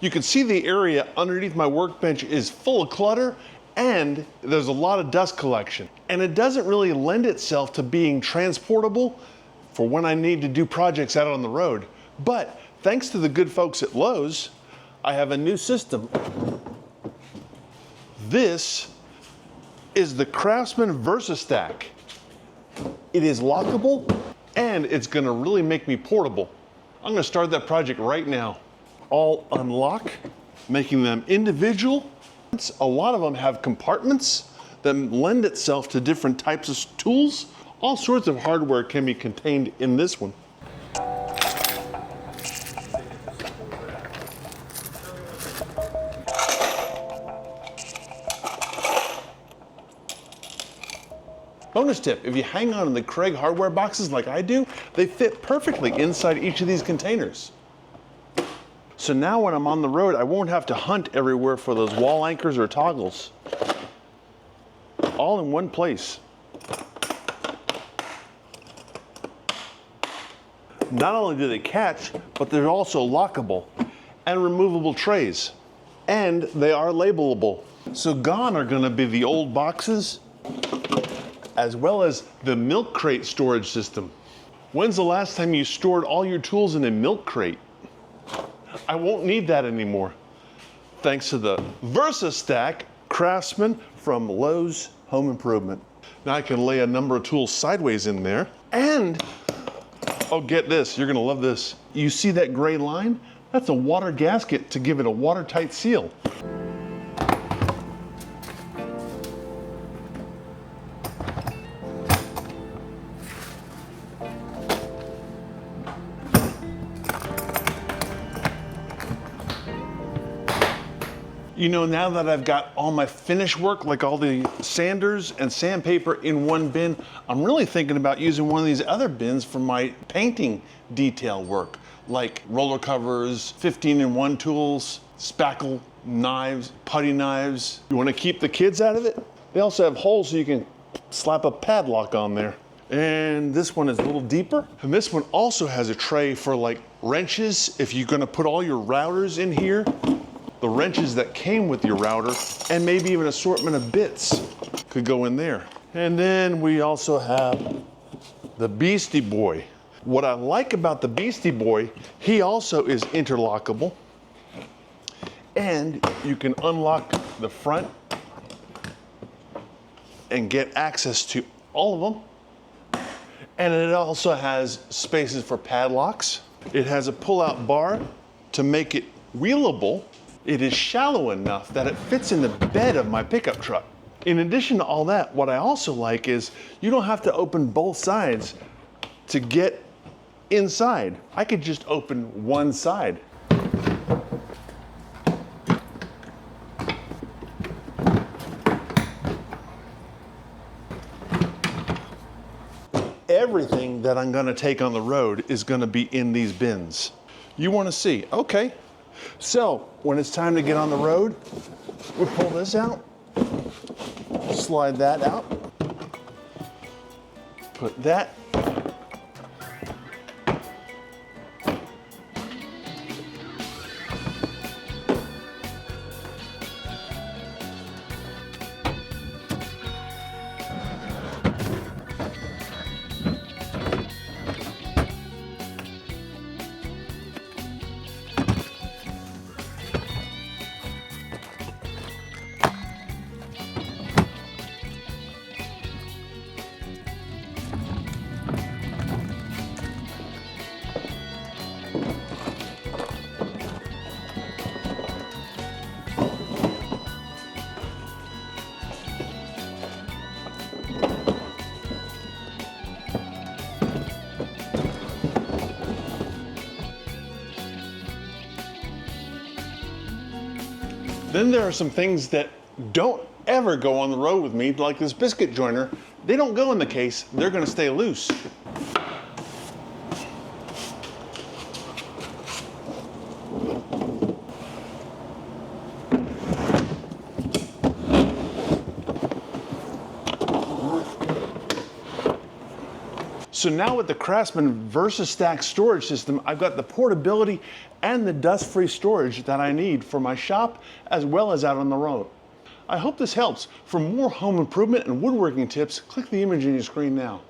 You can see the area underneath my workbench is full of clutter and there's a lot of dust collection. And it doesn't really lend itself to being transportable for when I need to do projects out on the road. But thanks to the good folks at Lowe's, I have a new system. This is the Craftsman VersaStack. It is lockable and it's gonna really make me portable. I'm gonna start that project right now. All unlock, making them individual. A lot of them have compartments that lend itself to different types of tools. All sorts of hardware can be contained in this one. Bonus tip, if you hang on to the Craig hardware boxes like I do, they fit perfectly inside each of these containers. So now when I'm on the road, I won't have to hunt everywhere for those wall anchors or toggles. All in one place. Not only do they catch, but they're also lockable and removable trays. And they are labelable. So gone are gonna be the old boxes, as well as the milk crate storage system. When's the last time you stored all your tools in a milk crate? I won't need that anymore. Thanks to the VersaStack Craftsman from Lowe's Home Improvement. Now I can lay a number of tools sideways in there. And, oh, get this, you're gonna love this. You see that gray line? That's a water gasket to give it a watertight seal. You know, now that I've got all my finish work, like all the sanders and sandpaper in one bin, I'm really thinking about using one of these other bins for my painting detail work, like roller covers, 15-in-1 tools, spackle knives, putty knives. You want to keep the kids out of it? They also have holes so you can slap a padlock on there. And this one is a little deeper. And this one also has a tray for like wrenches, if you're gonna put all your routers in here. The wrenches that came with your router, and maybe even an assortment of bits could go in there. And then we also have the Beastie Boy. What I like about the Beastie Boy, he also is interlockable, and you can unlock the front and get access to all of them. And it also has spaces for padlocks. It has a pull-out bar to make it wheelable. It is shallow enough that it fits in the bed of my pickup truck. In addition to all that, what I also like is you don't have to open both sides to get inside. I could just open one side. Everything that I'm gonna take on the road is gonna be in these bins. You wanna see, okay. So when it's time to get on the road, we pull this out, slide that out, put that, Then there are some things that don't ever go on the road with me, like this biscuit joiner. They don't go in the case, they're gonna stay loose. So now with the Craftsman VersaStack storage system, I've got the portability and the dust-free storage that I need for my shop as well as out on the road. I hope this helps. For more home improvement and woodworking tips, click the image on your screen now.